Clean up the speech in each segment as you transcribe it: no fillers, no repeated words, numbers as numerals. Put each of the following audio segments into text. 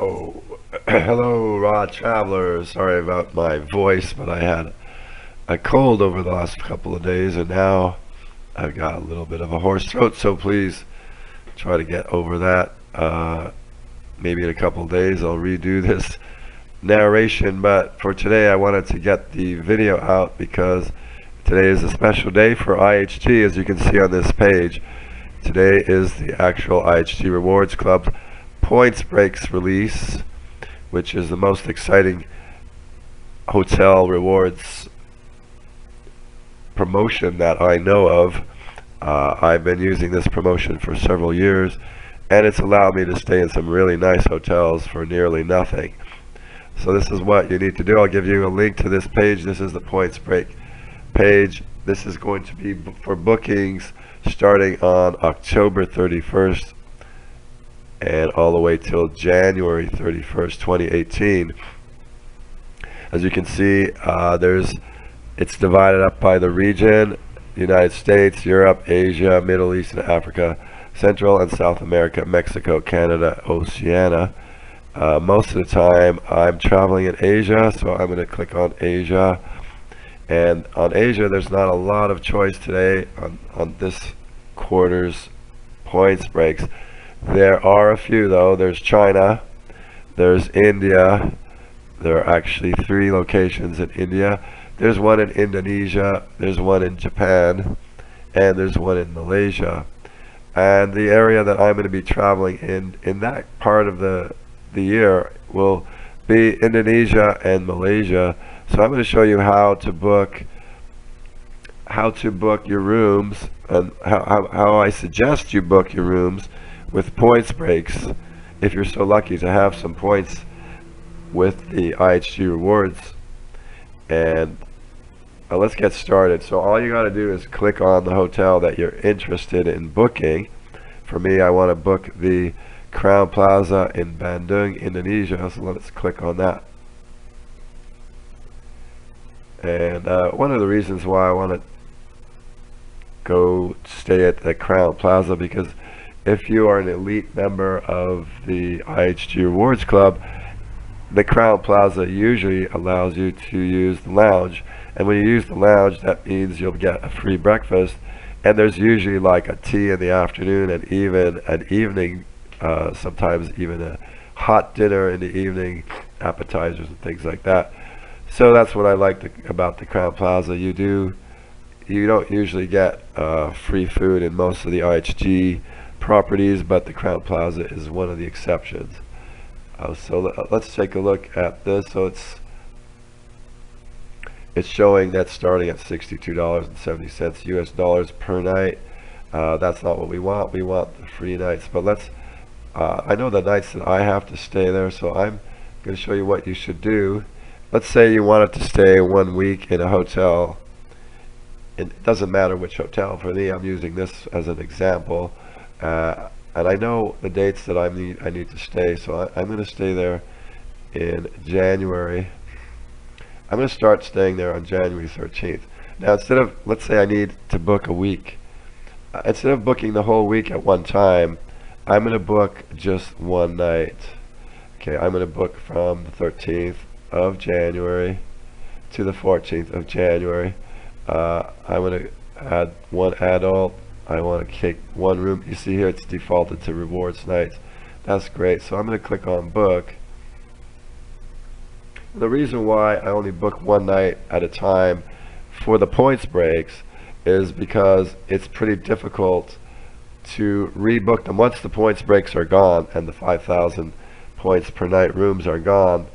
Oh, hello, Raw Traveler. Sorry about my voice, but I had a cold over the last couple of days, and now I've got a little bit of a hoarse throat. So please try to get over that. Maybe in a couple of days I'll redo this narration, but for today I wanted to get the video out because today is a special day for IHG, as you can see on this page. Today is the actual IHG Rewards Club Points Breaks release, which is the most exciting hotel rewards promotion that I know of. I've been using this promotion for several years, and it's allowed me to stay in some really nice hotels for nearly nothing. So this is what you need to do. I'll give you a link to this page. This is the Points Break page. This is going to be for bookings starting on October 31st and all the way till January 31st, 2018. As you can see, it's divided up by the region: United States, Europe, Asia, Middle East and Africa, Central and South America, Mexico, Canada, Oceania. Most of the time I'm traveling in Asia, so I'm going to click on Asia. And on Asia, there's not a lot of choice today on this quarter's points breaks. There are a few though. There's China, there's India. There are actually 3 locations in India. There's one in Indonesia, there's one in Japan, and there's one in Malaysia. And the area that I'm going to be traveling in that part of the year will be Indonesia and Malaysia. So I'm going to show you how to book your rooms, and how I suggest you book your rooms with points breaks if you're so lucky to have some points with the IHG rewards. And let's get started. So all you got to do is click on the hotel that you're interested in booking. For me, I want to book the Crowne Plaza in Bandung, Indonesia, so let's click on that. And one of the reasons why I want to go stay at the Crowne Plaza, because if you are an elite member of the IHG Rewards Club, the Crowne Plaza usually allows you to use the lounge. And when you use the lounge, that means you'll get a free breakfast, and there's usually like a tea in the afternoon, and even an evening, sometimes even a hot dinner in the evening, appetizers and things like that. So that's what I like about the Crowne Plaza. You don't usually get free food in most of the IHG properties, but the Crowne Plaza is one of the exceptions. So let's take a look at this. So it's showing that starting at $62.70 US dollars per night. That's not what we want. We want the free nights. But I know the nights that I have to stay there, so I'm going to show you what you should do. Let's say you wanted to stay 1 week in a hotel. And it doesn't matter which hotel. For me, I'm using this as an example. And I know the dates that I need to stay, so I'm going to stay there in January. I'm going to start staying there on January 13th. Now, let's say I need to book a week. Instead of booking the whole week at one time, I'm going to book just one night. Okay, I'm going to book from the 13th of January to the 14th of January. I'm going to add one adult. I want to take one room. You see here it's defaulted to rewards nights. That's great. So I'm going to click on book. The reason why I only book one night at a time for the points breaks is because it's pretty difficult to rebook them. Once the points breaks are gone and the 5,000 points per night rooms are gone,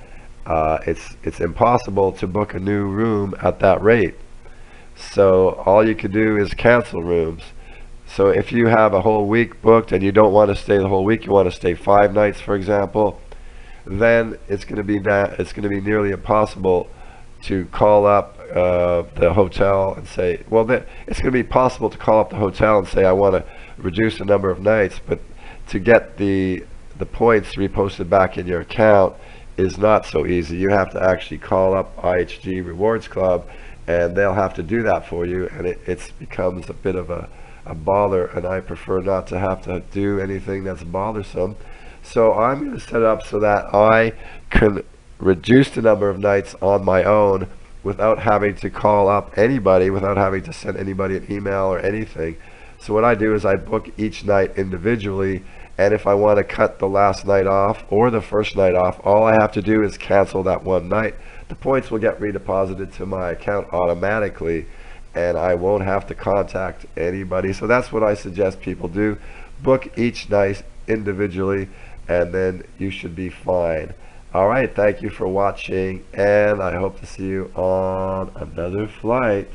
it's impossible to book a new room at that rate. So all you can do is cancel rooms. So if you have a whole week booked and you don't want to stay the whole week, you want to stay 5 nights, for example, then it's going to be nearly impossible to call up the hotel and say, well, it's going to be possible to call up the hotel and say, I want to reduce the number of nights, but to get the points reposted back in your account is not so easy. You have to actually call up IHG Rewards Club, and they'll have to do that for you, and it becomes a bit of a bother, and I prefer not to have to do anything that's bothersome. So I'm going to set it up so that I can reduce the number of nights on my own without having to call up anybody, without having to send anybody an email or anything. So what I do is I book each night individually, and if I want to cut the last night off or the first night off, all I have to do is cancel that one night. The points will get redeposited to my account automatically, and I won't have to contact anybody. So that's what I suggest people do. Book each night individually, and then you should be fine. All right, thank you for watching, and I hope to see you on another flight.